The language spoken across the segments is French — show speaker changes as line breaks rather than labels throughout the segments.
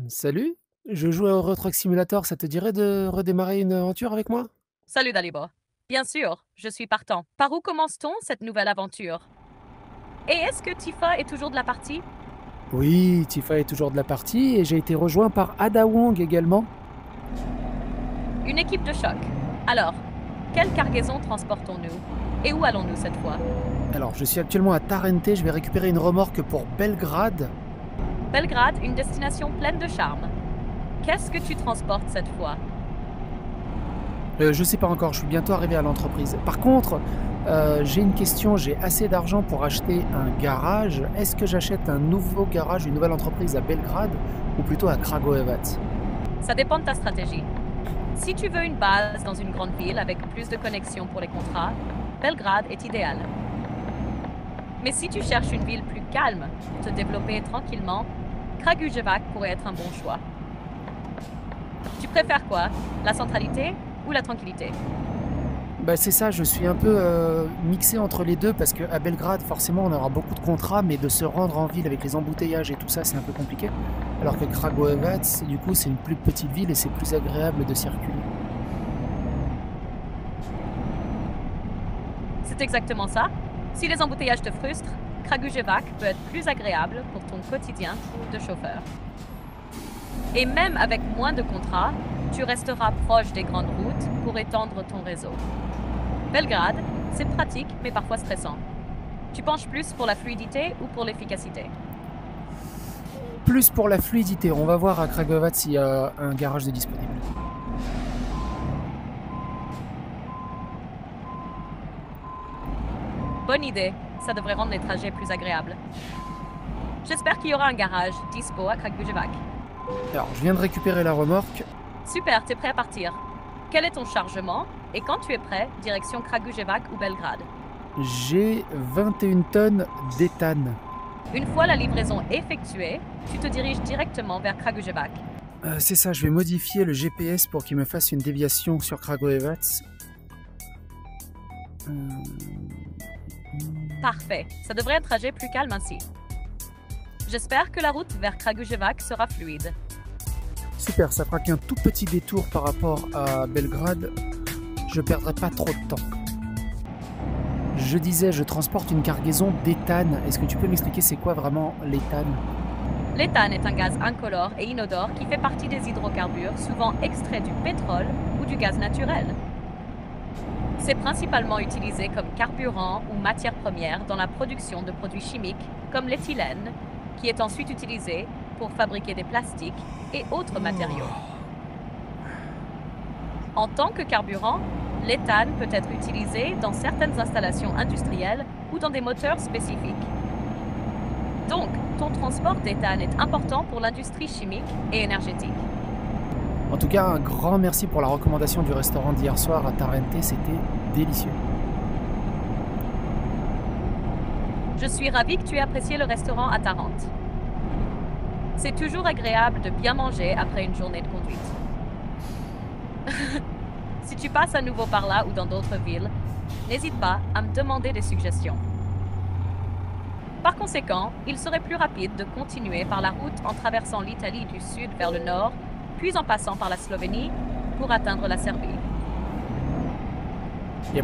Salut, je joue à Euro Truck Simulator, ça te dirait de redémarrer une aventure avec moi?
Salut Dalibo. Bien sûr, je suis partant. Par où commence-t-on cette nouvelle aventure? Et est-ce que Tifa est toujours de la partie?
Oui, Tifa est toujours de la partie et j'ai été rejoint par Ada Wong également.
Une équipe de choc. Alors, quelle cargaison transportons-nous? Et où allons-nous cette fois?
Alors, je suis actuellement à Tarente, je vais récupérer une remorque pour Belgrade.
Belgrade, une destination pleine de charme. Qu'est-ce que tu transportes cette fois?
Je sais pas encore, je suis bientôt arrivé à l'entreprise. Par contre, j'ai une question, j'ai assez d'argent pour acheter un garage. Est-ce que j'achète un nouveau garage, une nouvelle entreprise à Belgrade ou plutôt à Kragujevac?
Ça dépend de ta stratégie. Si tu veux une base dans une grande ville avec plus de connexions pour les contrats, Belgrade est idéal. Mais si tu cherches une ville plus calme pour te développer tranquillement, Kragujevac pourrait être un bon choix. Tu préfères quoi? La centralité ou la tranquillité?
Bah c'est ça, je suis un peu mixé entre les deux parce qu'à Belgrade, forcément, on aura beaucoup de contrats, mais de se rendre en ville avec les embouteillages et tout ça, c'est un peu compliqué. Alors que Kragujevac, du coup, c'est une plus petite ville et c'est plus agréable de circuler.
C'est exactement ça. Si les embouteillages te frustrent, Kragujevac peut être plus agréable pour ton quotidien de chauffeur. Et même avec moins de contrats, tu resteras proche des grandes routes pour étendre ton réseau. Belgrade, c'est pratique mais parfois stressant. Tu penches plus pour la fluidité ou pour l'efficacité?
Plus pour la fluidité, on va voir à Kragujevac s'il y a un garage de disponible.
Bonne idée, ça devrait rendre les trajets plus agréables. J'espère qu'il y aura un garage dispo à Kragujevac.
Alors, je viens de récupérer la remorque.
Super, t'es prêt à partir. Quel est ton chargement? Et quand tu es prêt, direction Kragujevac ou Belgrade.
J'ai 21 tonnes d'éthane.
Une fois la livraison effectuée, tu te diriges directement vers Kragujevac.
C'est ça, je vais modifier le GPS pour qu'il me fasse une déviation sur Kragujevac.
Parfait, ça devrait être un trajet plus calme ainsi. J'espère que la route vers Kragujevac sera fluide.
Super, ça fera qu'un tout petit détour par rapport à Belgrade. Je perdrai pas trop de temps. Je disais, je transporte une cargaison d'éthane. Est-ce que tu peux m'expliquer c'est quoi vraiment l'éthane?
L'éthane est un gaz incolore et inodore qui fait partie des hydrocarbures, souvent extraits du pétrole ou du gaz naturel. C'est principalement utilisé comme carburant ou matière première dans la production de produits chimiques comme l'éthylène, qui est ensuite utilisé pour fabriquer des plastiques et autres matériaux. En tant que carburant, l'éthane peut être utilisé dans certaines installations industrielles ou dans des moteurs spécifiques. Donc, ton transport d'éthane est important pour l'industrie chimique et énergétique.
En tout cas, un grand merci pour la recommandation du restaurant d'hier soir à Tarente, c'était délicieux.
Je suis ravie que tu aies apprécié le restaurant à Tarente. C'est toujours agréable de bien manger après une journée de conduite. Si tu passes à nouveau par là ou dans d'autres villes, n'hésite pas à me demander des suggestions. Par conséquent, il serait plus rapide de continuer par la route en traversant l'Italie du sud vers le nord, puis en passant par la Slovénie pour atteindre la Serbie.
Y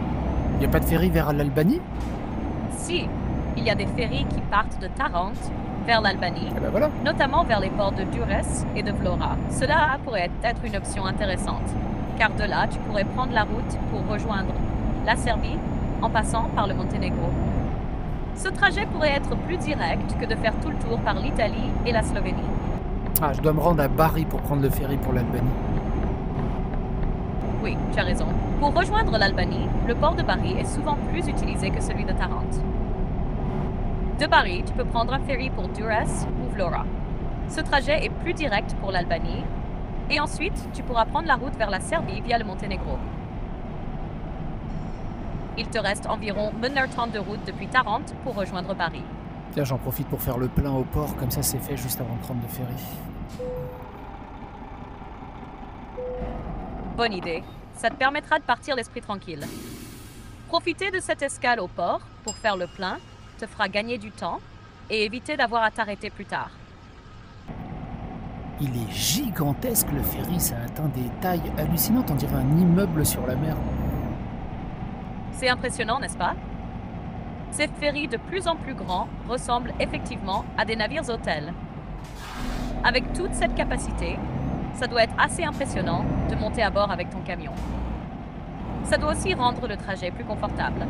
a pas de ferry vers l'Albanie?
Si, il y a des ferries qui partent de Tarente vers l'Albanie,
Eh ben voilà.
notamment vers les ports de Durrës et de Vlora. Cela pourrait être une option intéressante, car de là, tu pourrais prendre la route pour rejoindre la Serbie en passant par le Monténégro. Ce trajet pourrait être plus direct que de faire tout le tour par l'Italie et la Slovénie.
Ah, je dois me rendre à Bari pour prendre le ferry pour l'Albanie.
Oui, tu as raison. Pour rejoindre l'Albanie, le port de Bari est souvent plus utilisé que celui de Tarente. De Bari, tu peux prendre un ferry pour Durrës ou Vlora. Ce trajet est plus direct pour l'Albanie, et ensuite, tu pourras prendre la route vers la Serbie via le Monténégro. Il te reste environ 1 heure 30 de route depuis Tarente pour rejoindre Bari.
Tiens, j'en profite pour faire le plein au port, comme ça c'est fait juste avant de prendre le ferry.
Bonne idée. Ça te permettra de partir l'esprit tranquille. Profiter de cette escale au port pour faire le plein te fera gagner du temps et éviter d'avoir à t'arrêter plus tard.
Il est gigantesque le ferry, ça atteint des tailles hallucinantes, on dirait un immeuble sur la mer.
C'est impressionnant, n'est-ce pas? Ces ferries de plus en plus grands ressemblent effectivement à des navires hôtels. Avec toute cette capacité, ça doit être assez impressionnant de monter à bord avec ton camion. Ça doit aussi rendre le trajet plus confortable.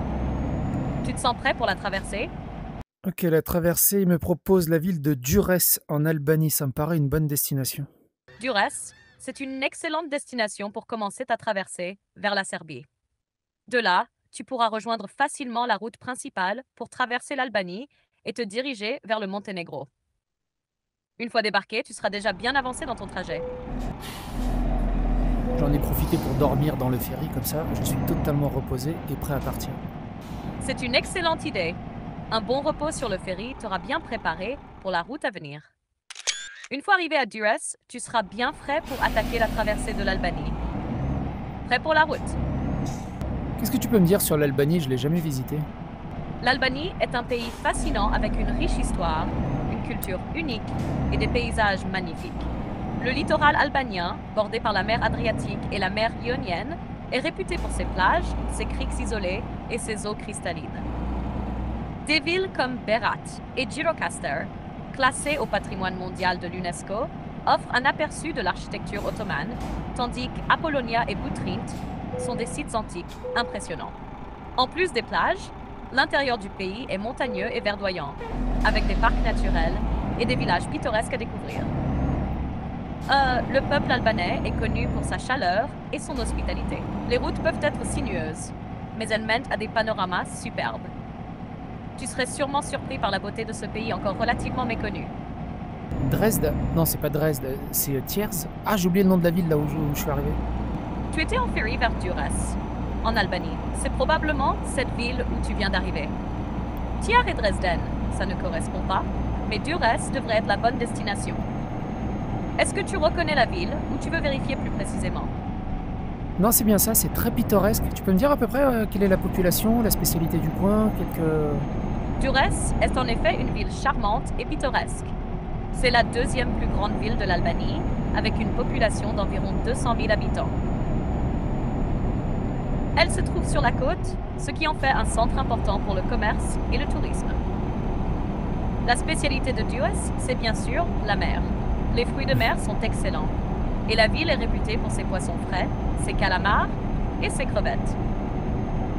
Tu te sens prêt pour la traversée?
Ok, la traversée, il me propose la ville de Durrës en Albanie, ça me paraît une bonne destination.
Durrës, c'est une excellente destination pour commencer ta traversée vers la Serbie. De là, tu pourras rejoindre facilement la route principale pour traverser l'Albanie et te diriger vers le Monténégro. Une fois débarqué, tu seras déjà bien avancé dans ton trajet.
J'en ai profité pour dormir dans le ferry, comme ça je suis totalement reposé et prêt à partir.
C'est une excellente idée. Un bon repos sur le ferry t'aura bien préparé pour la route à venir. Une fois arrivé à Durrës, tu seras bien frais pour attaquer la traversée de l'Albanie. Prêt pour la route?
Qu'est-ce que tu peux me dire sur l'Albanie? Je l'ai jamais visité.
L'Albanie est un pays fascinant avec une riche histoire, une culture unique et des paysages magnifiques. Le littoral albanien, bordé par la mer Adriatique et la mer Ionienne, est réputé pour ses plages, ses criques isolées et ses eaux cristallines. Des villes comme Berat et Gjirokastër, classées au patrimoine mondial de l'UNESCO, offrent un aperçu de l'architecture ottomane, tandis qu'Apollonia et Butrint sont des sites antiques impressionnants. En plus des plages, l'intérieur du pays est montagneux et verdoyant, avec des parcs naturels et des villages pittoresques à découvrir. Le peuple albanais est connu pour sa chaleur et son hospitalité. Les routes peuvent être sinueuses, mais elles mènent à des panoramas superbes. Tu serais sûrement surpris par la beauté de ce pays encore relativement méconnu.
Dresde? Non, c'est pas Dresde, c'est Thiers. Ah, j'ai oublié le nom de la ville là où je suis arrivé.
Tu étais en ferry vers Durrës, en Albanie. C'est probablement cette ville où tu viens d'arriver. Thiers et Dresden, ça ne correspond pas, mais Durrës devrait être la bonne destination. Est-ce que tu reconnais la ville ou tu veux vérifier plus précisément?
Non, c'est bien ça, c'est très pittoresque. Tu peux me dire à peu près quelle est la population, la spécialité du coin,
Durrës est en effet une ville charmante et pittoresque. C'est la deuxième plus grande ville de l'Albanie, avec une population d'environ 200 000 habitants. Elle se trouve sur la côte, ce qui en fait un centre important pour le commerce et le tourisme. La spécialité de Durrës, c'est bien sûr la mer. Les fruits de mer sont excellents, et la ville est réputée pour ses poissons frais, ses calamars et ses crevettes.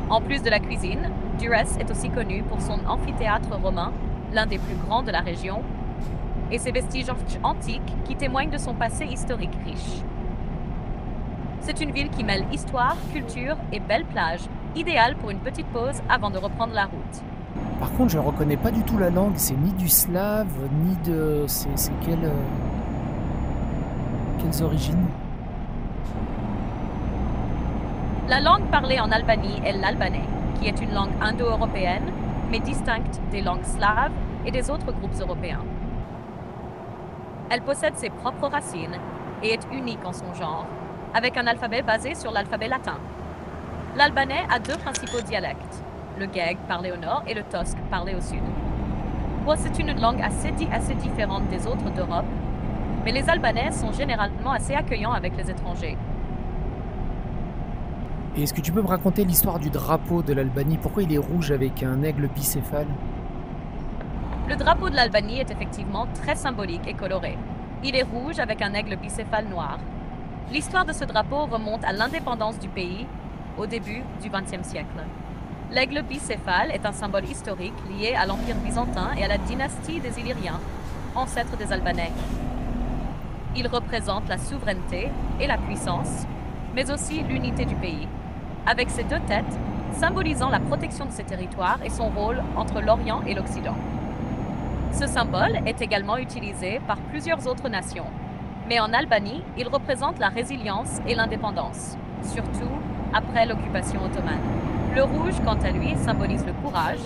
En plus de la cuisine, Durrës est aussi connu pour son amphithéâtre romain, l'un des plus grands de la région, et ses vestiges antiques qui témoignent de son passé historique riche. C'est une ville qui mêle histoire, culture et belles plages, idéale pour une petite pause avant de reprendre la route.
Par contre, je ne reconnais pas du tout la langue, c'est ni du slave, ni de... C'est quelles origines?
La langue parlée en Albanie est l'albanais, qui est une langue indo-européenne, mais distincte des langues slaves et des autres groupes européens. Elle possède ses propres racines et est unique en son genre, avec un alphabet basé sur l'alphabet latin. L'albanais a deux principaux dialectes, le gheg parlé au nord et le tosque parlé au sud. Bon, c'est une langue assez différente des autres d'Europe, mais les Albanais sont généralement assez accueillants avec les étrangers.
Et est-ce que tu peux me raconter l'histoire du drapeau de l'Albanie? Pourquoi il est rouge avec un aigle bicéphale?
Le drapeau de l'Albanie est effectivement très symbolique et coloré. Il est rouge avec un aigle bicéphale noir. L'histoire de ce drapeau remonte à l'indépendance du pays au début du XXe siècle. L'aigle bicéphale est un symbole historique lié à l'Empire byzantin et à la dynastie des Illyriens, ancêtres des Albanais. Il représente la souveraineté et la puissance, mais aussi l'unité du pays, avec ses deux têtes symbolisant la protection de ses territoires et son rôle entre l'Orient et l'Occident. Ce symbole est également utilisé par plusieurs autres nations, mais en Albanie, il représente la résilience et l'indépendance, surtout après l'occupation ottomane. Le rouge, quant à lui, symbolise le courage,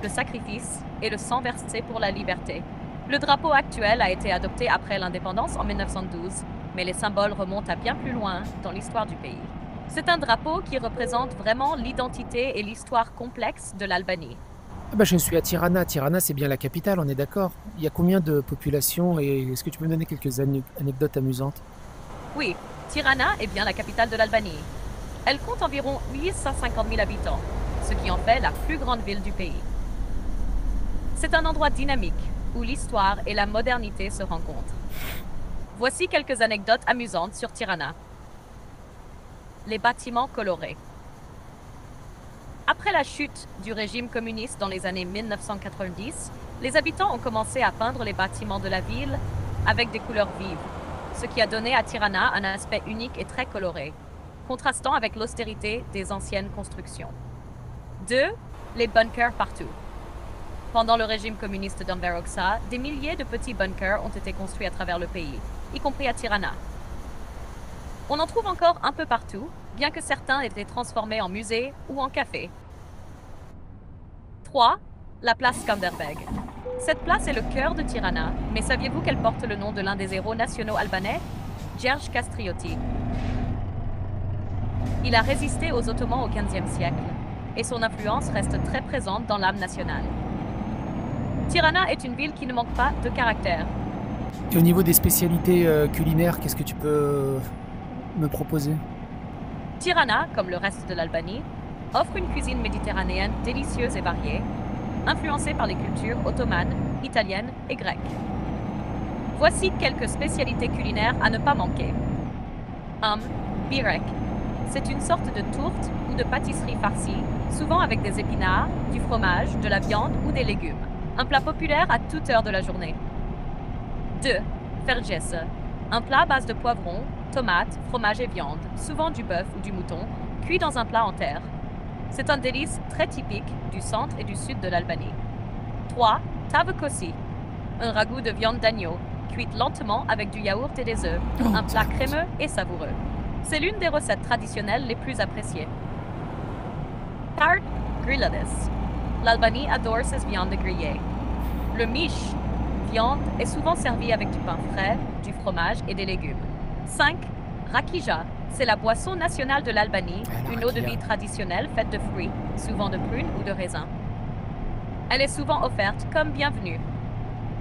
le sacrifice et le sang versé pour la liberté. Le drapeau actuel a été adopté après l'indépendance en 1912, mais les symboles remontent à bien plus loin dans l'histoire du pays. C'est un drapeau qui représente vraiment l'identité et l'histoire complexe de l'Albanie.
Ah bah, je suis à Tirana. Tirana, c'est bien la capitale, on est d'accord. Il y a combien de population et est-ce que tu peux me donner quelques anecdotes amusantes?
Oui, Tirana est bien la capitale de l'Albanie. Elle compte environ 850 000 habitants, ce qui en fait la plus grande ville du pays. C'est un endroit dynamique où l'histoire et la modernité se rencontrent. Voici quelques anecdotes amusantes sur Tirana. Les bâtiments colorés. Après la chute du régime communiste dans les années 1990, les habitants ont commencé à peindre les bâtiments de la ville avec des couleurs vives, ce qui a donné à Tirana un aspect unique et très coloré, contrastant avec l'austérité des anciennes constructions. 2. Les bunkers partout. Pendant le régime communiste d'Enver Hoxha, des milliers de petits bunkers ont été construits à travers le pays, y compris à Tirana. On en trouve encore un peu partout, bien que certains aient été transformés en musées ou en cafés. 3. La place Skanderbeg. Cette place est le cœur de Tirana, mais saviez-vous qu'elle porte le nom de l'un des héros nationaux albanais, Gjergj Kastrioti? Il a résisté aux Ottomans au XVe siècle, et son influence reste très présente dans l'âme nationale. Tirana est une ville qui ne manque pas de caractère.
Et au niveau des spécialités culinaires, qu'est-ce que tu peux me proposer?
Tirana, comme le reste de l'Albanie, offre une cuisine méditerranéenne délicieuse et variée, influencée par les cultures ottomanes, italiennes et grecques. Voici quelques spécialités culinaires à ne pas manquer. Birek. C'est une sorte de tourte ou de pâtisserie farcie, souvent avec des épinards, du fromage, de la viande ou des légumes. Un plat populaire à toute heure de la journée. 2. Fergesse. Un plat à base de poivrons, tomates, fromage et viande, souvent du bœuf ou du mouton, cuit dans un plat en terre. C'est un délice très typique du centre et du sud de l'Albanie. 3. Tavukossi. Un ragoût de viande d'agneau, cuite lentement avec du yaourt et des œufs. Un plat crémeux et savoureux. C'est l'une des recettes traditionnelles les plus appréciées. Tart grillades. L'Albanie adore ses viandes grillées. Le miche, viande, est souvent servi avec du pain frais, du fromage et des légumes. 5. Rakija. C'est la boisson nationale de l'Albanie, une eau de vie traditionnelle faite de fruits, souvent de prunes ou de raisins. Elle est souvent offerte comme bienvenue.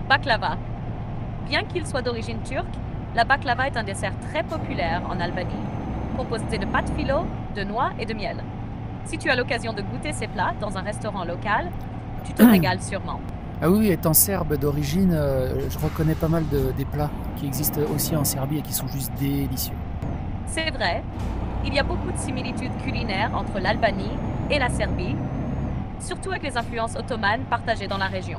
Baklava. Bien qu'il soit d'origine turque, la baklava est un dessert très populaire en Albanie, composé de pâte phyllo, de noix et de miel. Si tu as l'occasion de goûter ces plats dans un restaurant local, tu te régales sûrement.
Ah oui, étant serbe d'origine, je reconnais pas mal des plats qui existent aussi en Serbie et qui sont juste délicieux.
C'est vrai, il y a beaucoup de similitudes culinaires entre l'Albanie et la Serbie, surtout avec les influences ottomanes partagées dans la région.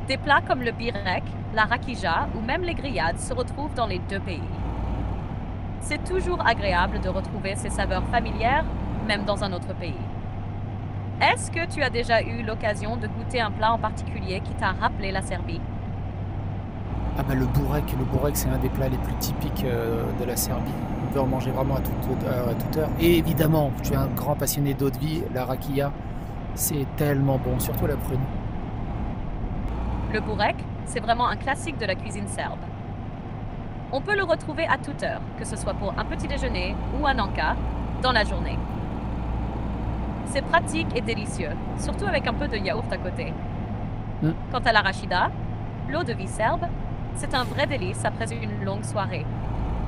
Des plats comme le birek, la rakija ou même les grillades se retrouvent dans les deux pays. C'est toujours agréable de retrouver ces saveurs familières, même dans un autre pays. Est-ce que tu as déjà eu l'occasion de goûter un plat en particulier qui t'a rappelé la Serbie?
Ah bah le burek c'est un des plats les plus typiques de la Serbie. On peut en manger vraiment à toute heure. Et évidemment, tu es un grand passionné d'eau de vie, la rakia, c'est tellement bon, surtout la prune.
Le burek, c'est vraiment un classique de la cuisine serbe. On peut le retrouver à toute heure, que ce soit pour un petit déjeuner ou un encas, dans la journée. C'est pratique et délicieux, surtout avec un peu de yaourt à côté. Quant à l'arachida, l'eau de vie serbe, c'est un vrai délice après une longue soirée.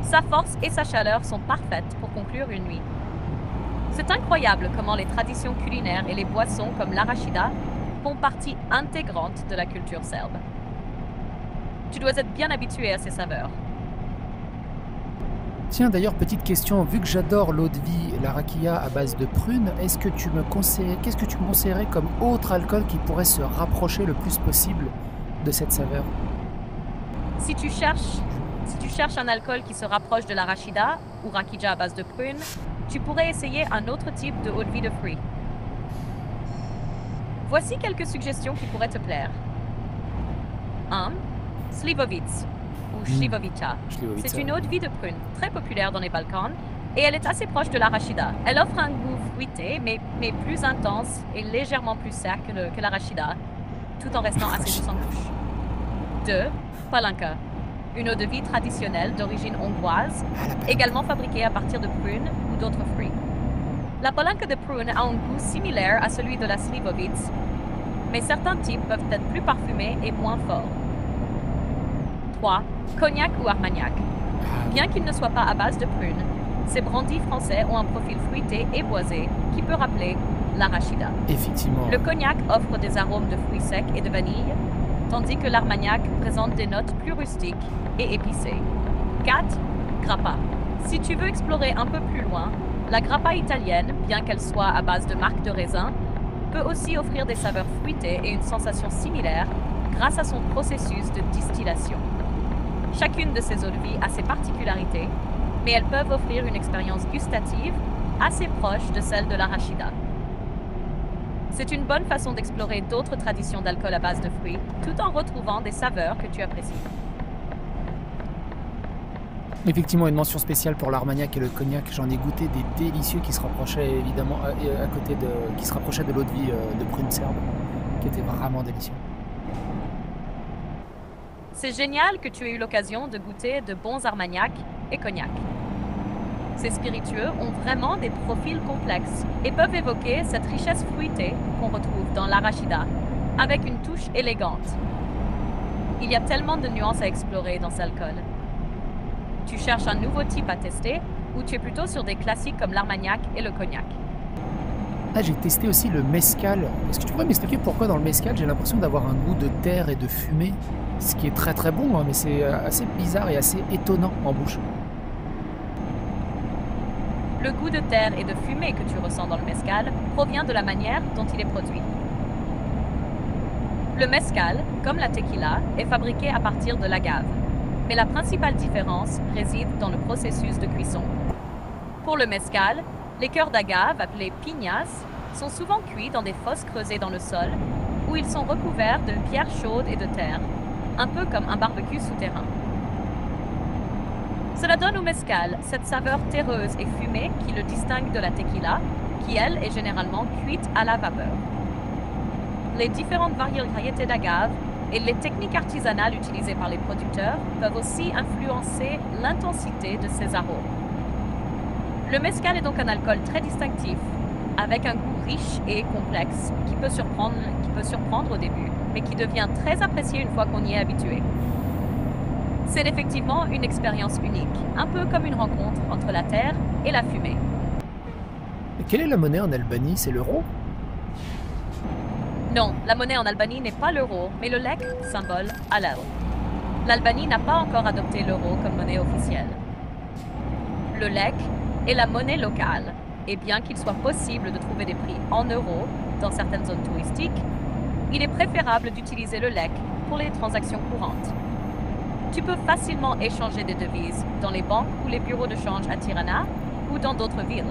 Sa force et sa chaleur sont parfaites pour conclure une nuit. C'est incroyable comment les traditions culinaires et les boissons comme l'arachida font partie intégrante de la culture serbe. Tu dois être bien habitué à ces saveurs.
Tiens, d'ailleurs, petite question, vu que j'adore l'eau de vie, la rakia à base de prunes, qu'est-ce que tu me conseillerais comme autre alcool qui pourrait se rapprocher le plus possible de cette saveur?
Si tu cherches un alcool qui se rapproche de l'arachida ou rakija à base de prunes, tu pourrais essayer un autre type de eau de vie de fruits. Voici quelques suggestions qui pourraient te plaire. 1. Slivovic ou Slivovica. C'est une eau de vie de prune très populaire dans les Balkans et elle est assez proche de l'arachida. Elle offre un goût fruité mais plus intense et légèrement plus sec que l'arachida, tout en restant assez douce en bouche. 2. Palanka. Une eau de vie traditionnelle d'origine hongroise, également fabriquée à partir de prunes ou d'autres fruits. La palanka de prune a un goût similaire à celui de la Slivovic, mais certains types peuvent être plus parfumés et moins forts. 3. Cognac ou Armagnac. Bien qu'ils ne soient pas à base de prunes, ces brandis français ont un profil fruité et boisé qui peut rappeler l'arachida.
Effectivement.
Le cognac offre des arômes de fruits secs et de vanille, tandis que l'armagnac présente des notes plus rustiques et épicées. 4. Grappa. Si tu veux explorer un peu plus loin, la grappa italienne, bien qu'elle soit à base de marc de raisin, peut aussi offrir des saveurs fruitées et une sensation similaire grâce à son processus de distillation. Chacune de ces eaux de vie a ses particularités, mais elles peuvent offrir une expérience gustative assez proche de celle de l'arachida. C'est une bonne façon d'explorer d'autres traditions d'alcool à base de fruits, tout en retrouvant des saveurs que tu apprécies.
Effectivement, une mention spéciale pour l'armagnac et le cognac. J'en ai goûté des délicieux qui se rapprochaient évidemment qui se rapprochaient de l'eau de vie de prune serbe, qui était vraiment délicieux.
C'est génial que tu aies eu l'occasion de goûter de bons armagnacs et cognacs. Ces spiritueux ont vraiment des profils complexes et peuvent évoquer cette richesse fruitée qu'on retrouve dans l'arachida, avec une touche élégante. Il y a tellement de nuances à explorer dans cet alcool. Tu cherches un nouveau type à tester ou tu es plutôt sur des classiques comme l'armagnac et le cognac?
Ah, j'ai testé aussi le mezcal. Est-ce que tu pourrais m'expliquer pourquoi dans le mezcal j'ai l'impression d'avoir un goût de terre et de fumée, ce qui est très très bon, hein, mais c'est assez bizarre et assez étonnant en bouche.
Le goût de terre et de fumée que tu ressens dans le mezcal provient de la manière dont il est produit. Le mezcal, comme la tequila, est fabriqué à partir de l'agave, mais la principale différence réside dans le processus de cuisson. Pour le mezcal, les cœurs d'agave, appelés piñas, sont souvent cuits dans des fosses creusées dans le sol, où ils sont recouverts de pierres chaudes et de terre, un peu comme un barbecue souterrain. Cela donne au mezcal cette saveur terreuse et fumée qui le distingue de la tequila, qui elle est généralement cuite à la vapeur. Les différentes variétés d'agave et les techniques artisanales utilisées par les producteurs peuvent aussi influencer l'intensité de ces arômes. Le mezcal est donc un alcool très distinctif, avec un goût riche et complexe qui peut surprendre au début, mais qui devient très apprécié une fois qu'on y est habitué. C'est effectivement une expérience unique, un peu comme une rencontre entre la terre et la fumée.
Et quelle est la monnaie en Albanie? C'est l'euro?
Non, la monnaie en Albanie n'est pas l'euro, mais le lek, symbole halal. L'Albanie n'a pas encore adopté l'euro comme monnaie officielle. Le lek est la monnaie locale, et bien qu'il soit possible de trouver des prix en euros dans certaines zones touristiques, il est préférable d'utiliser le lek pour les transactions courantes. Tu peux facilement échanger des devises dans les banques ou les bureaux de change à Tirana ou dans d'autres villes.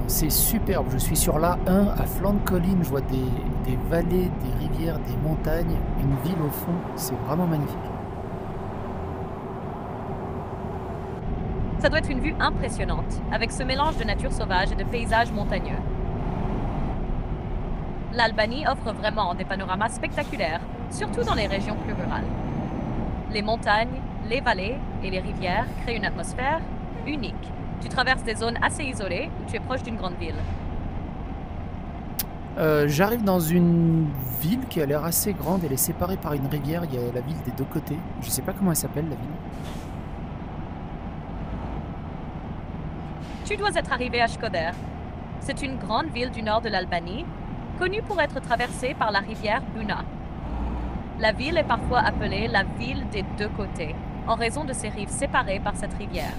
C'est superbe, je suis sur l'A1 à flanc de colline, je vois des vallées, des rivières, des montagnes, une ville au fond, c'est vraiment magnifique.
Ça doit être une vue impressionnante, avec ce mélange de nature sauvage et de paysages montagneux. L'Albanie offre vraiment des panoramas spectaculaires, surtout dans les régions plus rurales. Les montagnes, les vallées et les rivières créent une atmosphère unique. Tu traverses des zones assez isolées où tu es proche d'une grande ville.
J'arrive dans une ville qui a l'air assez grande, elle est séparée par une rivière, il y a la ville des deux côtés. Je sais pas comment elle s'appelle la ville.
Tu dois être arrivé à Shkodër. C'est une grande ville du nord de l'Albanie, connue pour être traversée par la rivière Buna. La ville est parfois appelée la ville des deux côtés, en raison de ses rives séparées par cette rivière.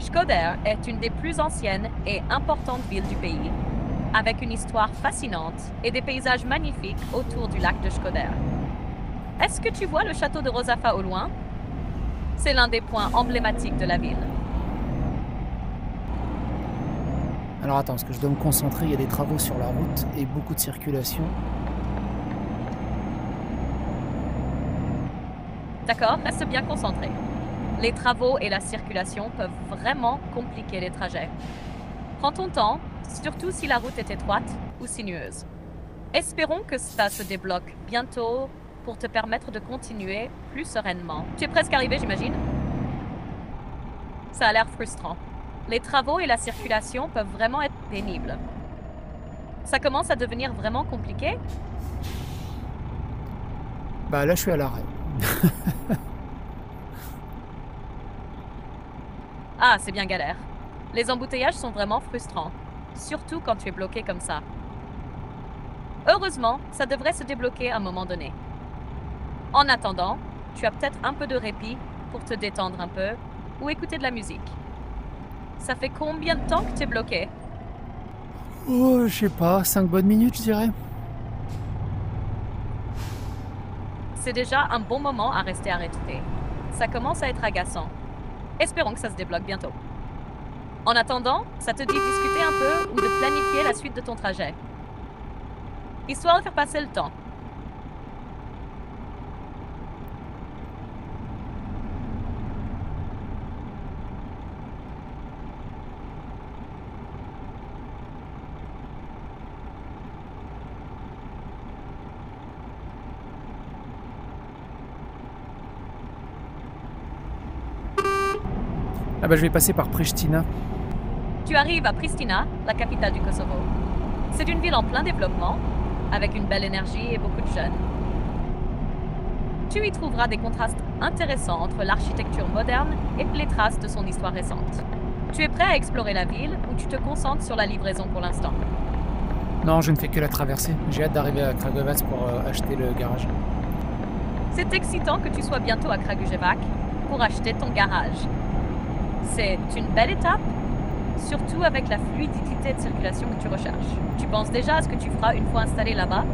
Shkodër est une des plus anciennes et importantes villes du pays, avec une histoire fascinante et des paysages magnifiques autour du lac de Shkodër. Est-ce que tu vois le château de Rozafa au loin? C'est l'un des points emblématiques de la ville.
Alors attends, parce que je dois me concentrer, il y a des travaux sur la route et beaucoup de circulation.
D'accord, reste bien concentré. Les travaux et la circulation peuvent vraiment compliquer les trajets. Prends ton temps, surtout si la route est étroite ou sinueuse. Espérons que ça se débloque bientôt pour te permettre de continuer plus sereinement. Tu es presque arrivé, j'imagine? Ça a l'air frustrant. Les travaux et la circulation peuvent vraiment être pénibles. Ça commence à devenir vraiment compliqué?
Bah là, je suis à l'arrêt.
Ah, c'est bien galère. Les embouteillages sont vraiment frustrants, surtout quand tu es bloqué comme ça. Heureusement, ça devrait se débloquer à un moment donné. En attendant, tu as peut-être un peu de répit pour te détendre un peu ou écouter de la musique. Ça fait combien de temps que tu es bloqué?
Oh, je sais pas, 5 bonnes minutes, je dirais.
C'est déjà un bon moment à rester arrêté. Ça commence à être agaçant. Espérons que ça se débloque bientôt. En attendant, ça te dit de discuter un peu ou de planifier la suite de ton trajet. Histoire de faire passer le temps.
Ah bah je vais passer par Pristina.
Tu arrives à Pristina, la capitale du Kosovo. C'est une ville en plein développement, avec une belle énergie et beaucoup de jeunes. Tu y trouveras des contrastes intéressants entre l'architecture moderne et les traces de son histoire récente. Tu es prêt à explorer la ville ou tu te concentres sur la livraison pour l'instant?
Non, je ne fais que la traversée. J'ai hâte d'arriver à Kragujevac pour acheter le garage.
C'est excitant que tu sois bientôt à Kragujevac pour acheter ton garage. C'est une belle étape, surtout avec la fluidité de circulation que tu recherches. Tu penses déjà à ce que tu feras une fois installé là-bas?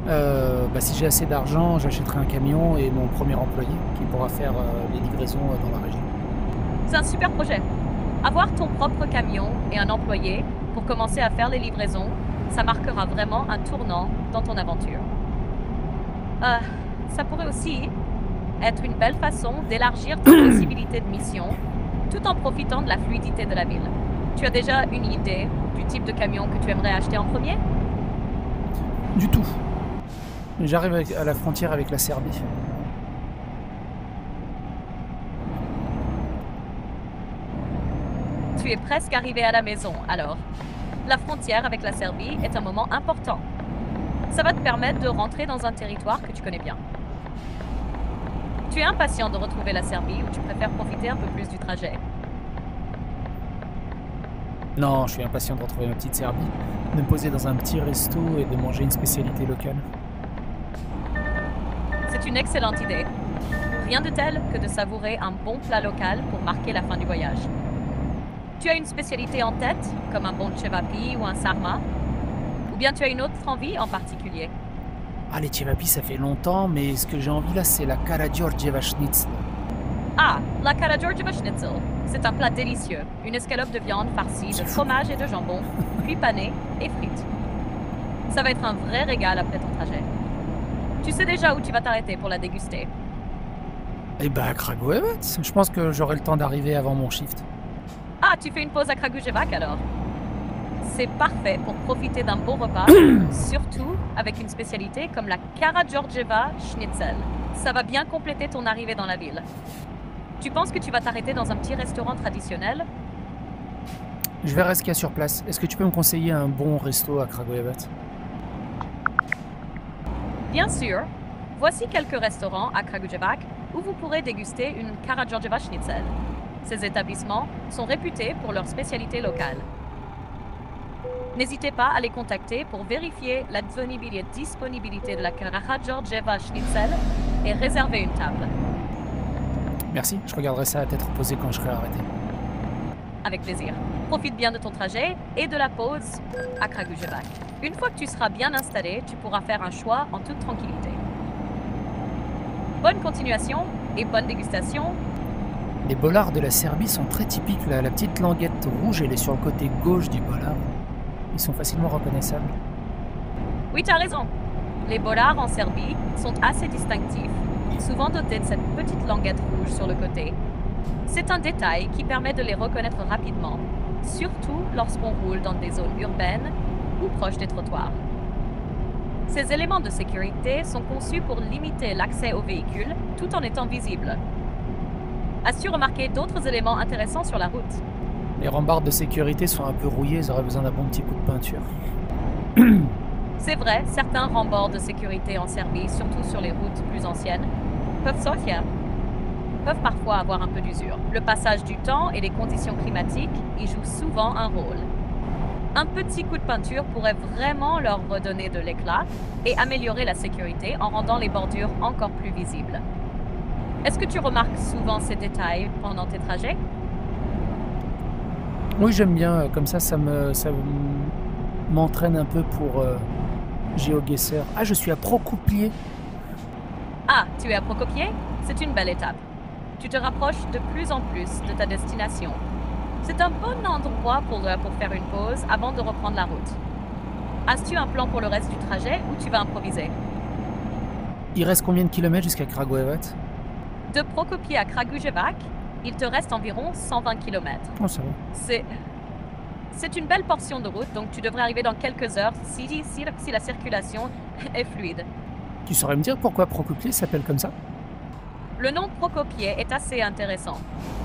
Bah, si j'ai assez d'argent, j'achèterai un camion et mon premier employé qui pourra faire les livraisons dans la région.
C'est un super projet. Avoir ton propre camion et un employé pour commencer à faire les livraisons, ça marquera vraiment un tournant dans ton aventure. Ça pourrait aussi être une belle façon d'élargir tes possibilités de mission tout en profitant de la fluidité de la ville. Tu as déjà une idée du type de camion que tu aimerais acheter en premier?
Du tout. J'arrive à la frontière avec la Serbie.
Tu es presque arrivé à la maison, alors. La frontière avec la Serbie est un moment important. Ça va te permettre de rentrer dans un territoire que tu connais bien. Tu es impatient de retrouver la Serbie ou tu préfères profiter un peu plus du trajet?
Non, je suis impatient de retrouver ma petite Serbie, de me poser dans un petit resto et de manger une spécialité locale.
C'est une excellente idée. Rien de tel que de savourer un bon plat local pour marquer la fin du voyage. Tu as une spécialité en tête, comme un bon cevapi ou un sarma? Ou bien tu as une autre envie en particulier?
Ah, les cevapi, ça fait longtemps, mais ce que j'ai envie là, c'est la Karađorđeva schnitzel.
Ah, la Karađorđeva schnitzel. C'est un plat délicieux, une escalope de viande farcie de fromage et de jambon, puis panée et frites. Ça va être un vrai régal après ton trajet. Tu sais déjà où tu vas t'arrêter pour la déguster?
Eh bah, Kragujevac, je pense que j'aurai le temps d'arriver avant mon shift.
Ah, tu fais une pause à Kragujevac alors? C'est parfait pour profiter d'un beau repas, surtout avec une spécialité comme la Karađorđeva schnitzel. Ça va bien compléter ton arrivée dans la ville. Tu penses que tu vas t'arrêter dans un petit restaurant traditionnel?
Je verrai ce qu'il y a sur place. Est-ce que tu peux me conseiller un bon resto à Kragujevac?
Bien sûr. Voici quelques restaurants à Kragujevac où vous pourrez déguster une Karađorđeva schnitzel. Ces établissements sont réputés pour leur spécialité locale. N'hésitez pas à les contacter pour vérifier la disponibilité de la Karađorđeva schnitzel et réserver une table.
Merci, je regarderai ça à tête reposée quand je serai arrêté.
Avec plaisir. Profite bien de ton trajet et de la pause à Kragujevac. Une fois que tu seras bien installé, tu pourras faire un choix en toute tranquillité. Bonne continuation et bonne dégustation.
Les bolards de la Serbie sont très typiques là. La petite languette rouge, elle est sur le côté gauche du bolard. Ils sont facilement reconnaissables.
Oui, tu as raison. Les bolards en Serbie sont assez distinctifs, souvent dotés de cette petite languette rouge sur le côté. C'est un détail qui permet de les reconnaître rapidement, surtout lorsqu'on roule dans des zones urbaines ou proches des trottoirs. Ces éléments de sécurité sont conçus pour limiter l'accès aux véhicules tout en étant visibles. As-tu remarqué d'autres éléments intéressants sur la route?
Les rambardes de sécurité sont un peu rouillées, ils auraient besoin d'un bon petit coup de peinture.
C'est vrai, certains rembords de sécurité en Serbie, surtout sur les routes plus anciennes, peuvent parfois avoir un peu d'usure. Le passage du temps et les conditions climatiques y jouent souvent un rôle. Un petit coup de peinture pourrait vraiment leur redonner de l'éclat et améliorer la sécurité en rendant les bordures encore plus visibles. Est-ce que tu remarques souvent ces détails pendant tes trajets?
Oui, j'aime bien, comme ça m'entraîne un peu pour GeoGuessr. Ah, je suis à Procouplier.
Ah, tu es à Procopié? C'est une belle étape. Tu te rapproches de plus en plus de ta destination. C'est un bon endroit pour faire une pause avant de reprendre la route. As-tu un plan pour le reste du trajet ou tu vas improviser?
Il reste combien de kilomètres jusqu'à Kragujevac?
De Procopie à Kragujevac, il te reste environ 120 km.
Oh, ça va.
C'est une belle portion de route, donc tu devrais arriver dans quelques heures si la circulation est fluide.
Tu saurais me dire pourquoi Procouplier s'appelle comme ça?
Le nom Procopié est assez intéressant.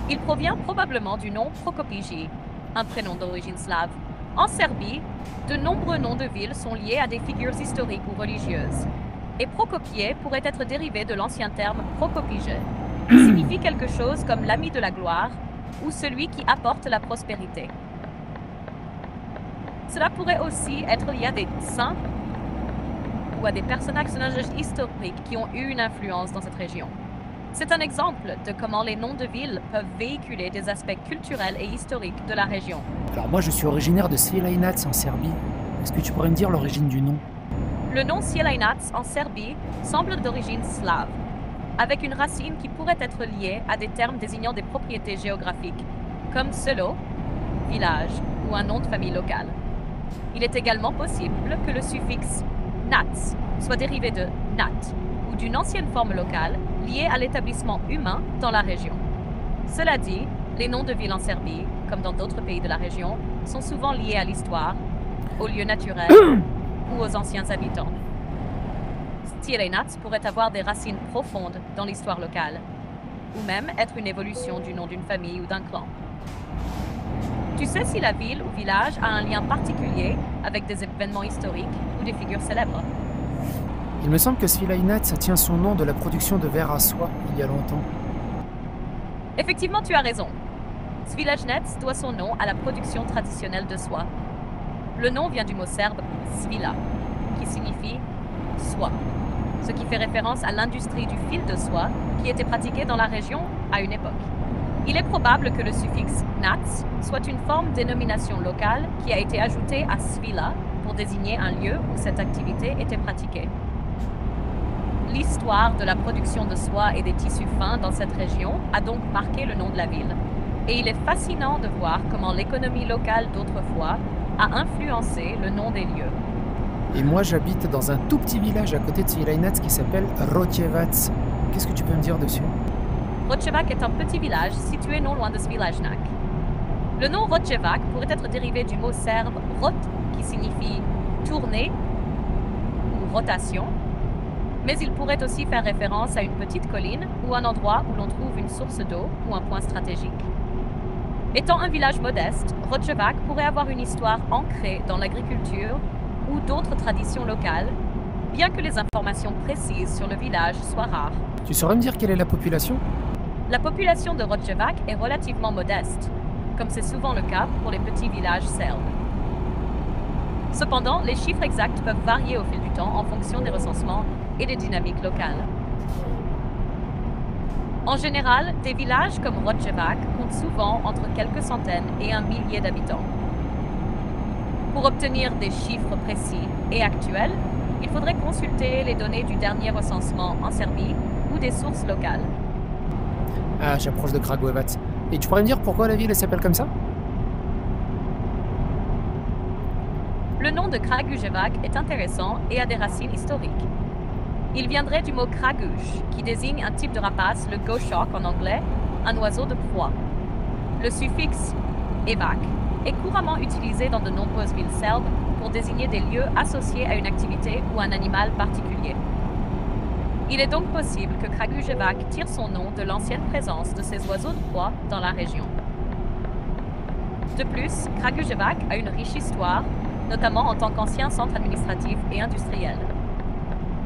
Il provient probablement du nom Procopiji, un prénom d'origine slave. En Serbie, de nombreux noms de villes sont liés à des figures historiques ou religieuses. Et Procopié pourrait être dérivé de l'ancien terme Procopije, qui signifie quelque chose comme l'ami de la gloire ou celui qui apporte la prospérité. Cela pourrait aussi être lié à des saints ou à des personnages historiques qui ont eu une influence dans cette région. C'est un exemple de comment les noms de villes peuvent véhiculer des aspects culturels et historiques de la région.
Alors moi, je suis originaire de Svilajnac en Serbie. Est-ce que tu pourrais me dire l'origine du nom?
Le nom Svilajnac en Serbie semble d'origine slave, avec une racine qui pourrait être liée à des termes désignant des propriétés géographiques, comme selo, village ou un nom de famille local. Il est également possible que le suffixe nats soit dérivé de nat ou d'une ancienne forme locale liée à l'établissement humain dans la région. Cela dit, les noms de villes en Serbie, comme dans d'autres pays de la région, sont souvent liés à l'histoire, aux lieux naturels ou aux anciens habitants. Svilajnac pourrait avoir des racines profondes dans l'histoire locale, ou même être une évolution du nom d'une famille ou d'un clan. Tu sais si la ville ou village a un lien particulier avec des événements historiques ou des figures célèbres?
Il me semble que Svilajnac tient son nom de la production de verre à soie il y a longtemps.
Effectivement, tu as raison. Svilajnac doit son nom à la production traditionnelle de soie. Le nom vient du mot serbe svila, qui signifie soie, ce qui fait référence à l'industrie du fil de soie qui était pratiquée dans la région à une époque. Il est probable que le suffixe nats soit une forme dénomination locale qui a été ajoutée à svila pour désigner un lieu où cette activité était pratiquée. L'histoire de la production de soie et des tissus fins dans cette région a donc marqué le nom de la ville. Et il est fascinant de voir comment l'économie locale d'autrefois a influencé le nom des lieux.
Et moi, j'habite dans un tout petit village à côté de Svilajnac qui s'appelle Rojevac. Qu'est-ce que tu peux me dire dessus?
Rojevac est un petit village situé non loin de Svilajnac. Le nom Rojevac pourrait être dérivé du mot serbe rot, qui signifie tourner ou rotation, mais il pourrait aussi faire référence à une petite colline ou un endroit où l'on trouve une source d'eau ou un point stratégique. Étant un village modeste, Rojevac pourrait avoir une histoire ancrée dans l'agriculture ou d'autres traditions locales, bien que les informations précises sur le village soient rares.
Tu saurais me dire quelle est la population?
La population de Rojevac est relativement modeste, comme c'est souvent le cas pour les petits villages serbes. Cependant, les chiffres exacts peuvent varier au fil du temps en fonction des recensements et des dynamiques locales. En général, des villages comme Rojevac comptent souvent entre quelques centaines et un millier d'habitants. Pour obtenir des chiffres précis et actuels, il faudrait consulter les données du dernier recensement en Serbie ou des sources locales.
Ah, j'approche de Kragujevac. Et tu pourrais me dire pourquoi la ville elle s'appelle comme ça?
Le nom de Kragujevac est intéressant et a des racines historiques. Il viendrait du mot kraguj, qui désigne un type de rapace, le goshawk en anglais, un oiseau de proie. Le suffixe evac est couramment utilisé dans de nombreuses villes serbes pour désigner des lieux associés à une activité ou un animal particulier. Il est donc possible que Kragujevac tire son nom de l'ancienne présence de ces oiseaux de proie dans la région. De plus, Kragujevac a une riche histoire, notamment en tant qu'ancien centre administratif et industriel.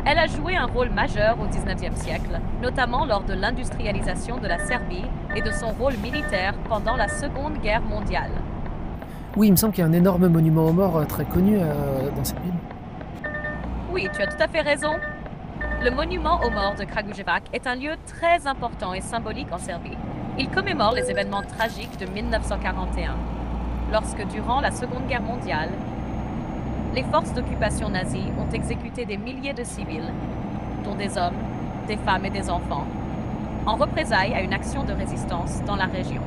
Elle a joué un rôle majeur au XIXe siècle, notamment lors de l'industrialisation de la Serbie et de son rôle militaire pendant la Seconde Guerre mondiale.
Oui, il me semble qu'il y a un énorme monument aux morts très connu dans cette ville.
Oui, tu as tout à fait raison. Le monument aux morts de Kragujevac est un lieu très important et symbolique en Serbie. Il commémore les événements tragiques de 1941, lorsque, durant la Seconde Guerre mondiale, les forces d'occupation nazies ont exécuté des milliers de civils, dont des hommes, des femmes et des enfants, en représailles à une action de résistance dans la région.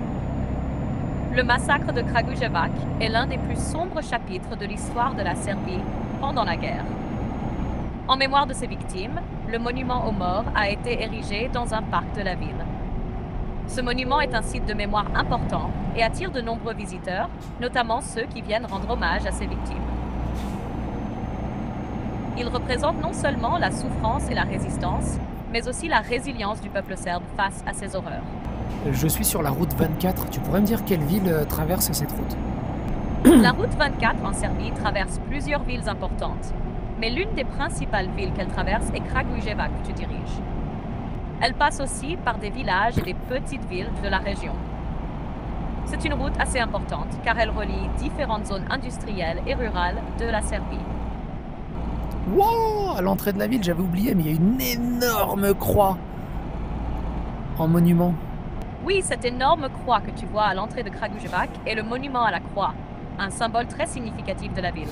Le massacre de Kragujevac est l'un des plus sombres chapitres de l'histoire de la Serbie pendant la guerre. En mémoire de ces victimes, le monument aux morts a été érigé dans un parc de la ville. Ce monument est un site de mémoire important et attire de nombreux visiteurs, notamment ceux qui viennent rendre hommage à ces victimes. Il représente non seulement la souffrance et la résistance, mais aussi la résilience du peuple serbe face à ces horreurs.
Je suis sur la route 24. Tu pourrais me dire quelle ville traverse cette route?
La route 24 en Serbie traverse plusieurs villes importantes, mais l'une des principales villes qu'elle traverse est Kragujevac que tu diriges. Elle passe aussi par des villages et des petites villes de la région. C'est une route assez importante car elle relie différentes zones industrielles et rurales de la Serbie.
Wow! À l'entrée de la ville, j'avais oublié, mais il y a une énorme croix en monument.
Oui, cette énorme croix que tu vois à l'entrée de Kragujevac est le monument à la croix, un symbole très significatif de la ville.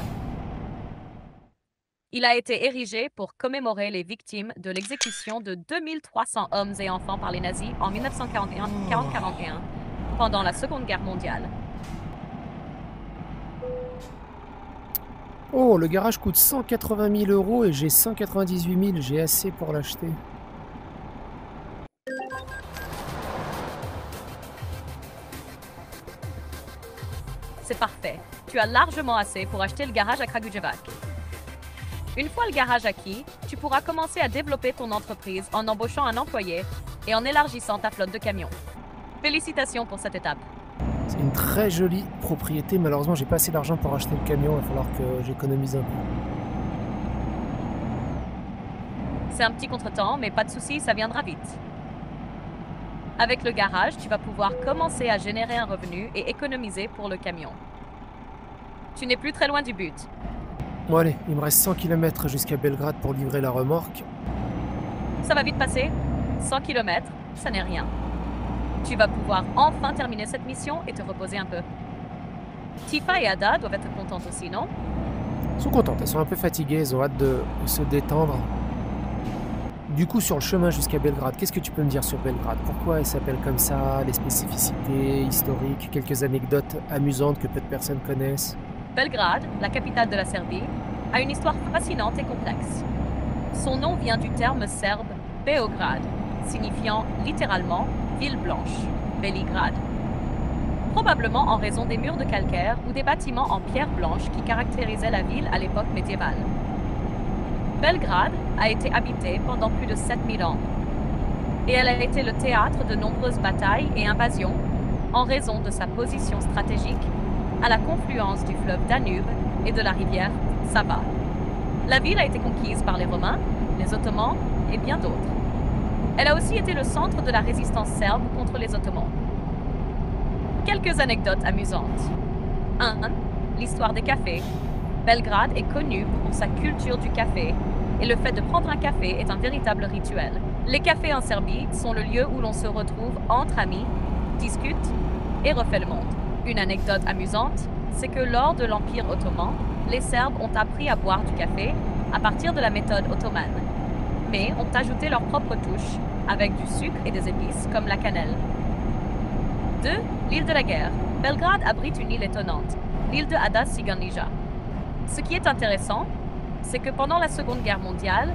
Il a été érigé pour commémorer les victimes de l'exécution de 2300 hommes et enfants par les nazis en 1941 pendant la Seconde Guerre mondiale.
Oh, le garage coûte 180 000 € et j'ai 198 000. J'ai assez pour l'acheter.
C'est parfait. Tu as largement assez pour acheter le garage à Kragujevac. Une fois le garage acquis, tu pourras commencer à développer ton entreprise en embauchant un employé et en élargissant ta flotte de camions. Félicitations pour cette étape.
C'est une très jolie propriété. Malheureusement, j'ai pas assez d'argent pour acheter le camion. Il va falloir que j'économise un peu.
C'est un petit contretemps, mais pas de souci, ça viendra vite. Avec le garage, tu vas pouvoir commencer à générer un revenu et économiser pour le camion. Tu n'es plus très loin du but.
Bon allez, il me reste 100 km jusqu'à Belgrade pour livrer la remorque.
Ça va vite passer. 100 km, ça n'est rien. Tu vas pouvoir enfin terminer cette mission et te reposer un peu. Tifa et Ada doivent être contentes aussi, non?
Elles sont contentes, elles sont un peu fatiguées, elles ont hâte de se détendre. Du coup, sur le chemin jusqu'à Belgrade, qu'est-ce que tu peux me dire sur Belgrade? Pourquoi elle s'appelle comme ça? Les spécificités historiques, quelques anecdotes amusantes que peu de personnes connaissent.
Belgrade, la capitale de la Serbie, a une histoire fascinante et complexe. Son nom vient du terme serbe Beograd, signifiant littéralement ville blanche, Beligrad. Probablement en raison des murs de calcaire ou des bâtiments en pierre blanche qui caractérisaient la ville à l'époque médiévale. Belgrade a été habitée pendant plus de 7000 ans et elle a été le théâtre de nombreuses batailles et invasions en raison de sa position stratégique à la confluence du fleuve Danube et de la rivière Sava. La ville a été conquise par les Romains, les Ottomans et bien d'autres. Elle a aussi été le centre de la résistance serbe contre les Ottomans. Quelques anecdotes amusantes. 1. L'histoire des cafés. Belgrade est connue pour sa culture du café et le fait de prendre un café est un véritable rituel. Les cafés en Serbie sont le lieu où l'on se retrouve entre amis, discute et refait le monde. Une anecdote amusante, c'est que lors de l'Empire ottoman, les Serbes ont appris à boire du café à partir de la méthode ottomane, mais ont ajouté leur propre touche avec du sucre et des épices comme la cannelle. 2. L'île de la guerre. Belgrade abrite une île étonnante, l'île de Ada Ciganlija. Ce qui est intéressant, c'est que pendant la Seconde Guerre mondiale,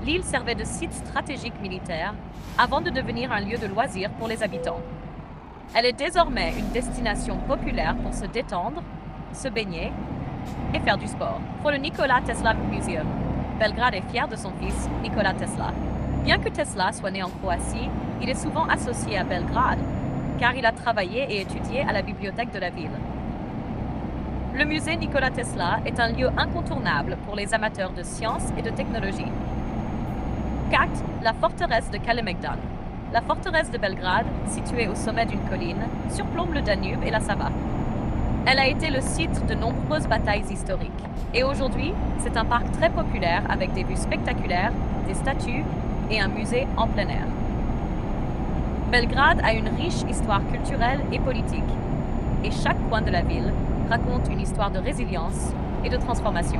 l'île servait de site stratégique militaire avant de devenir un lieu de loisirs pour les habitants. Elle est désormais une destination populaire pour se détendre, se baigner et faire du sport. Pour le Nikola Tesla Museum, Belgrade est fier de son fils, Nikola Tesla. Bien que Tesla soit né en Croatie, il est souvent associé à Belgrade, car il a travaillé et étudié à la bibliothèque de la ville. Le musée Nikola Tesla est un lieu incontournable pour les amateurs de science et de technologie. 4. La forteresse de Kalemegdan. La forteresse de Belgrade, située au sommet d'une colline, surplombe le Danube et la Sava. Elle a été le site de nombreuses batailles historiques. Et aujourd'hui, c'est un parc très populaire avec des vues spectaculaires, des statues et un musée en plein air. Belgrade a une riche histoire culturelle et politique. Et chaque coin de la ville raconte une histoire de résilience et de transformation.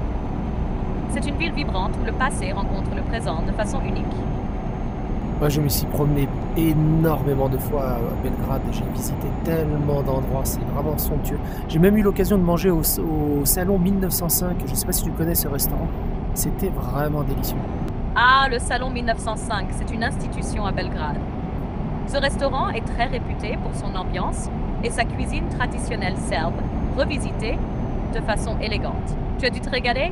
C'est une ville vibrante où le passé rencontre le présent de façon unique.
Moi, je me suis promené énormément de fois à Belgrade. J'ai visité tellement d'endroits, c'est vraiment somptueux. J'ai même eu l'occasion de manger au Salon 1905. Je ne sais pas si tu connais ce restaurant. C'était vraiment délicieux.
Ah, le Salon 1905, c'est une institution à Belgrade. Ce restaurant est très réputé pour son ambiance et sa cuisine traditionnelle serbe, revisitée de façon élégante. Tu as dû te régaler?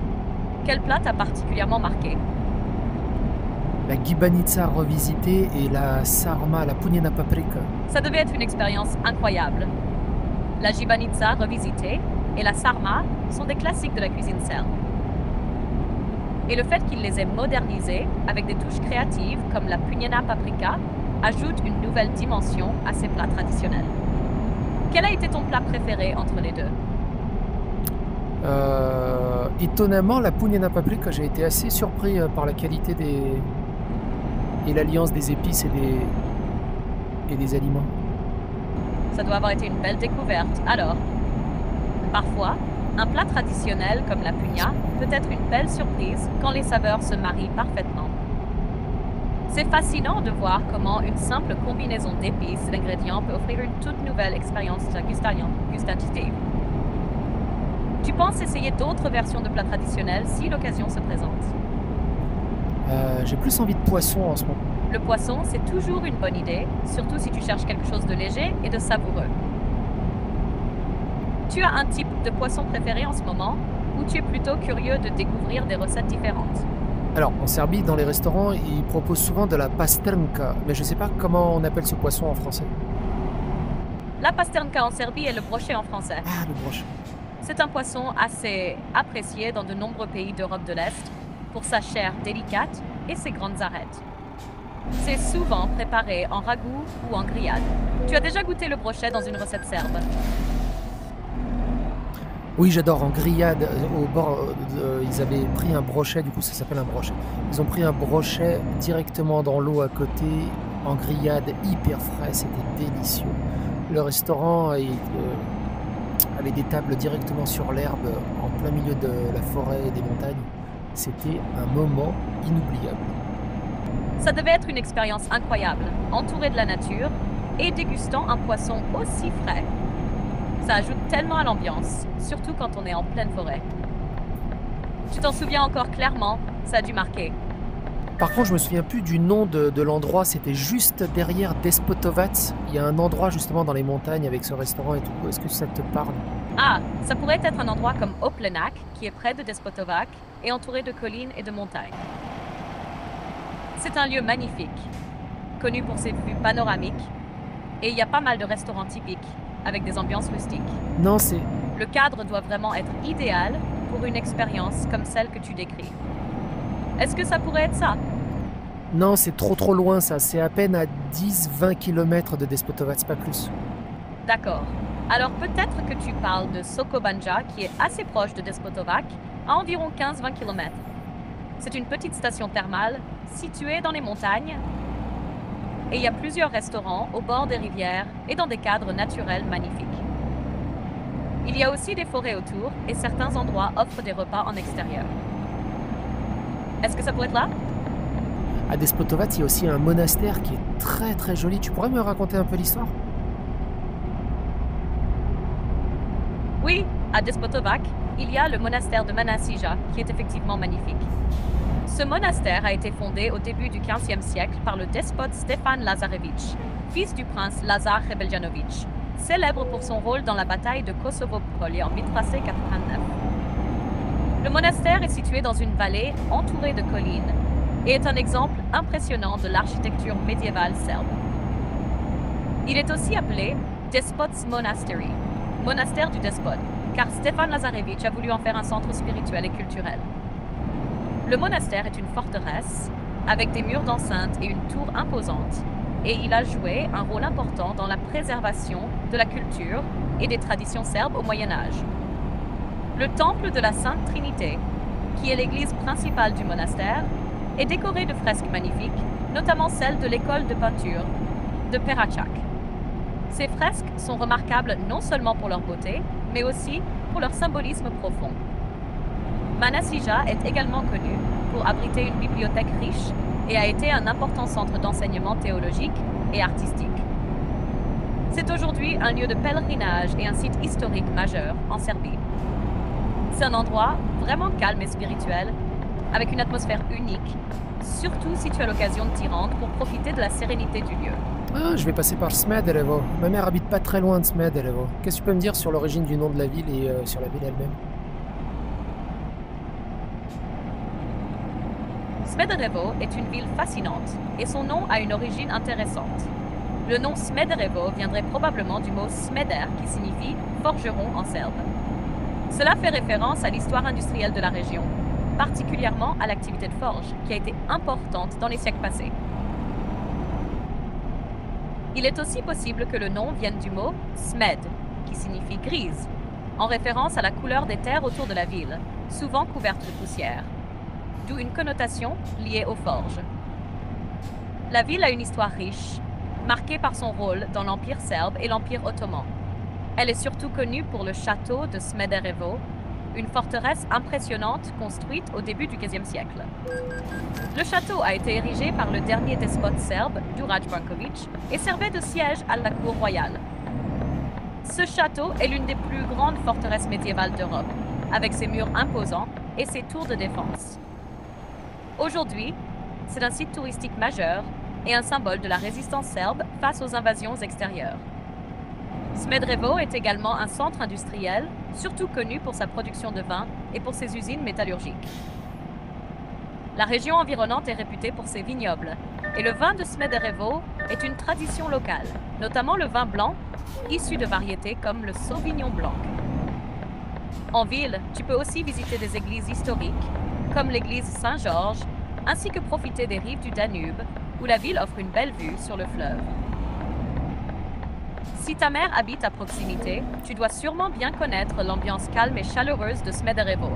Quel plat t'a particulièrement marqué?
La gibanica revisitée et la sarma, la punjena paprika.
Ça devait être une expérience incroyable. La gibanica revisitée et la sarma sont des classiques de la cuisine serbe. Et le fait qu'il les ait modernisés avec des touches créatives comme la punjena paprika ajoute une nouvelle dimension à ces plats traditionnels. Quel a été ton plat préféré entre les deux?
Étonnamment, la punjena paprika, j'ai été assez surpris par la qualité et l'alliance des épices et des aliments.
Ça doit avoir été une belle découverte. Alors, parfois, un plat traditionnel comme la punja peut être une belle surprise quand les saveurs se marient parfaitement. C'est fascinant de voir comment une simple combinaison d'épices et d'ingrédients peut offrir une toute nouvelle expérience gustative. Tu penses essayer d'autres versions de plats traditionnels si l'occasion se présente?
J'ai plus envie de poisson en ce moment.
Le poisson, c'est toujours une bonne idée, surtout si tu cherches quelque chose de léger et de savoureux. Tu as un type de poisson préféré en ce moment ou tu es plutôt curieux de découvrir des recettes différentes?
Alors, en Serbie, dans les restaurants, ils proposent souvent de la pasternka, mais je ne sais pas comment on appelle ce poisson en français.
La pasternka en Serbie est le brochet en français.
Ah, le brochet.
C'est un poisson assez apprécié dans de nombreux pays d'Europe de l'Est pour sa chair délicate et ses grandes arêtes. C'est souvent préparé en ragoût ou en grillade. Tu as déjà goûté le brochet dans une recette serbe?
Oui, j'adore, en grillade, au bord, ils avaient pris un brochet, du coup ça s'appelle un brochet. Ils ont pris un brochet directement dans l'eau à côté, en grillade, hyper frais, c'était délicieux. Le restaurant avait des tables directement sur l'herbe, en plein milieu de la forêt et des montagnes. C'était un moment inoubliable.
Ça devait être une expérience incroyable, entouré de la nature et dégustant un poisson aussi frais. Ça ajoute tellement à l'ambiance, surtout quand on est en pleine forêt. Tu t'en souviens encore clairement, ça a dû marquer.
Par contre, je me souviens plus du nom de l'endroit, c'était juste derrière Despotovac. Il y a un endroit justement dans les montagnes avec ce restaurant et tout. Est-ce que ça te parle?
Ah, ça pourrait être un endroit comme Oplenac, qui est près de Despotovac et entouré de collines et de montagnes. C'est un lieu magnifique, connu pour ses vues panoramiques, et il y a pas mal de restaurants typiques, avec des ambiances rustiques.
Non, c'est...
Le cadre doit vraiment être idéal pour une expérience comme celle que tu décris. Est-ce que ça pourrait être ça?
Non, c'est trop loin ça. C'est à peine à 10-20 km de Despotovac, pas plus.
D'accord. Alors peut-être que tu parles de Sokobanja, qui est assez proche de Despotovac, à environ 15-20 km. C'est une petite station thermale située dans les montagnes et il y a plusieurs restaurants au bord des rivières et dans des cadres naturels magnifiques. Il y a aussi des forêts autour et certains endroits offrent des repas en extérieur. Est-ce que ça pourrait être là?
À Despotovac, il y a aussi un monastère qui est très joli. Tu pourrais me raconter un peu l'histoire?
Oui, à Despotovac, il y a le monastère de Manasija qui est effectivement magnifique. Ce monastère a été fondé au début du XVe siècle par le despote Stefan Lazarevich, fils du prince Lazar Hrebeljanović, célèbre pour son rôle dans la bataille de Kosovo-Polje en 1389. Le monastère est situé dans une vallée entourée de collines et est un exemple impressionnant de l'architecture médiévale serbe. Il est aussi appelé Despot's Monastery, monastère du despote, car Stefan Lazarevitch a voulu en faire un centre spirituel et culturel. Le monastère est une forteresse avec des murs d'enceinte et une tour imposante, et il a joué un rôle important dans la préservation de la culture et des traditions serbes au Moyen Âge. Le temple de la Sainte Trinité, qui est l'église principale du monastère, est décoré de fresques magnifiques, notamment celles de l'école de peinture de Perachak. Ces fresques sont remarquables non seulement pour leur beauté, mais aussi pour leur symbolisme profond. Manasija est également connue pour abriter une bibliothèque riche et a été un important centre d'enseignement théologique et artistique. C'est aujourd'hui un lieu de pèlerinage et un site historique majeur en Serbie. C'est un endroit vraiment calme et spirituel, avec une atmosphère unique, surtout si tu as l'occasion de t'y rendre pour profiter de la sérénité du lieu.
Ah, je vais passer par Smederevo. Ma mère habite pas très loin de Smederevo. Qu'est-ce que tu peux me dire sur l'origine du nom de la ville et sur la ville elle-même?
Smederevo est une ville fascinante et son nom a une origine intéressante. Le nom Smederevo viendrait probablement du mot smeder qui signifie forgeron en serbe. Cela fait référence à l'histoire industrielle de la région, particulièrement à l'activité de forge qui a été importante dans les siècles passés. Il est aussi possible que le nom vienne du mot smed, qui signifie grise, en référence à la couleur des terres autour de la ville, souvent couvertes de poussière, d'où une connotation liée aux forges. La ville a une histoire riche, marquée par son rôle dans l'Empire serbe et l'Empire ottoman. Elle est surtout connue pour le château de Smederevo, une forteresse impressionnante construite au début du XVe siècle. Le château a été érigé par le dernier despote serbe, Đurađ Branković, et servait de siège à la cour royale. Ce château est l'une des plus grandes forteresses médiévales d'Europe, avec ses murs imposants et ses tours de défense. Aujourd'hui, c'est un site touristique majeur et un symbole de la résistance serbe face aux invasions extérieures. Smederevo est également un centre industriel, surtout connu pour sa production de vin et pour ses usines métallurgiques. La région environnante est réputée pour ses vignobles, et le vin de Smederevo est une tradition locale, notamment le vin blanc, issu de variétés comme le Sauvignon blanc. En ville, tu peux aussi visiter des églises historiques, comme l'église Saint-Georges, ainsi que profiter des rives du Danube, où la ville offre une belle vue sur le fleuve. Si ta mère habite à proximité, tu dois sûrement bien connaître l'ambiance calme et chaleureuse de Smederevo,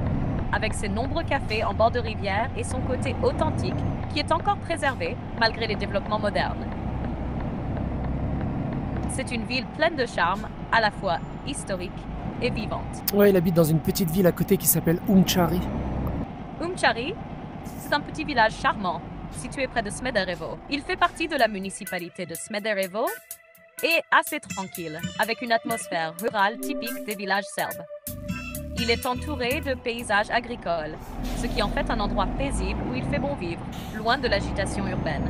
avec ses nombreux cafés en bord de rivière et son côté authentique qui est encore préservé malgré les développements modernes. C'est une ville pleine de charme, à la fois historique et vivante.
Ouais, il habite dans une petite ville à côté qui s'appelle Umčari.
Umčari, c'est un petit village charmant, situé près de Smederevo. Il fait partie de la municipalité de Smederevo et assez tranquille, avec une atmosphère rurale typique des villages serbes. Il est entouré de paysages agricoles, ce qui en fait un endroit paisible où il fait bon vivre, loin de l'agitation urbaine.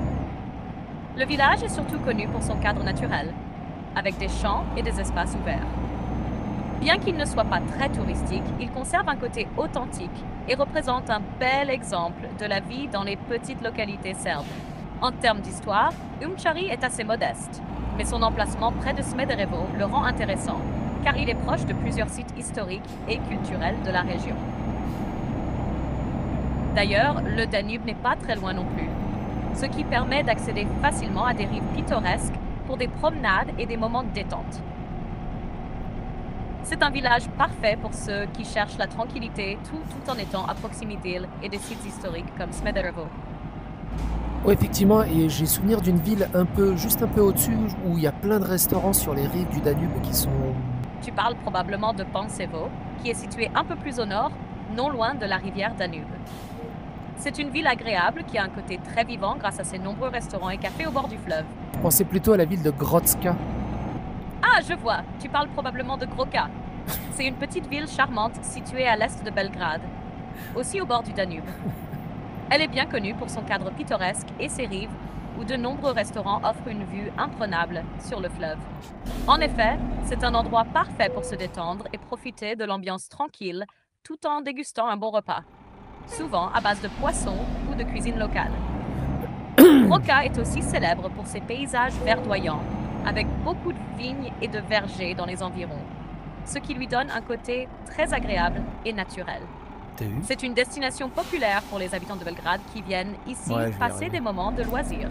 Le village est surtout connu pour son cadre naturel, avec des champs et des espaces ouverts. Bien qu'il ne soit pas très touristique, il conserve un côté authentique et représente un bel exemple de la vie dans les petites localités serbes. En termes d'histoire, Umčari est assez modeste, mais son emplacement près de Smederevo le rend intéressant, car il est proche de plusieurs sites historiques et culturels de la région. D'ailleurs, le Danube n'est pas très loin non plus, ce qui permet d'accéder facilement à des rives pittoresques pour des promenades et des moments de détente. C'est un village parfait pour ceux qui cherchent la tranquillité tout en étant à proximité et des sites historiques comme Smederevo.
Ouais, effectivement, et j'ai souvenir d'une ville juste un peu au-dessus, où il y a plein de restaurants sur les rives du Danube qui sont...
Tu parles probablement de Pančevo, qui est situé un peu plus au nord, non loin de la rivière Danube. C'est une ville agréable qui a un côté très vivant grâce à ses nombreux restaurants et cafés au bord du fleuve.
Je pensais plutôt à la ville de Grocka.
Ah, je vois, tu parles probablement de Groka. C'est une petite ville charmante située à l'est de Belgrade, aussi au bord du Danube. Elle est bien connue pour son cadre pittoresque et ses rives, où de nombreux restaurants offrent une vue imprenable sur le fleuve. En effet, c'est un endroit parfait pour se détendre et profiter de l'ambiance tranquille, tout en dégustant un bon repas, souvent à base de poissons ou de cuisine locale. Groka est aussi célèbre pour ses paysages verdoyants, avec beaucoup de vignes et de vergers dans les environs. ce qui lui donne un côté très agréable et naturel.
T'as vu?
C'est une destination populaire pour les habitants de Belgrade qui viennent ici
Ouais, je vais y
passer
arriver.
des moments de loisirs,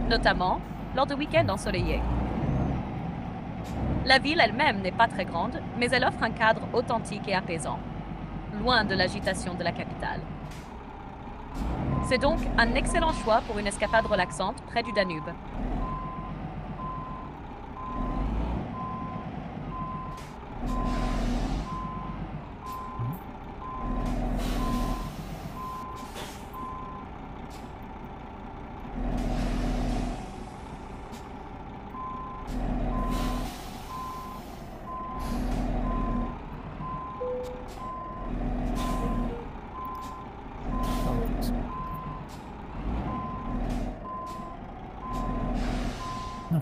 notamment lors de week-ends ensoleillés. La ville elle-même n'est pas très grande, mais elle offre un cadre authentique et apaisant, loin de l'agitation de la capitale. C'est donc un excellent choix pour une escapade relaxante près du Danube.
Non.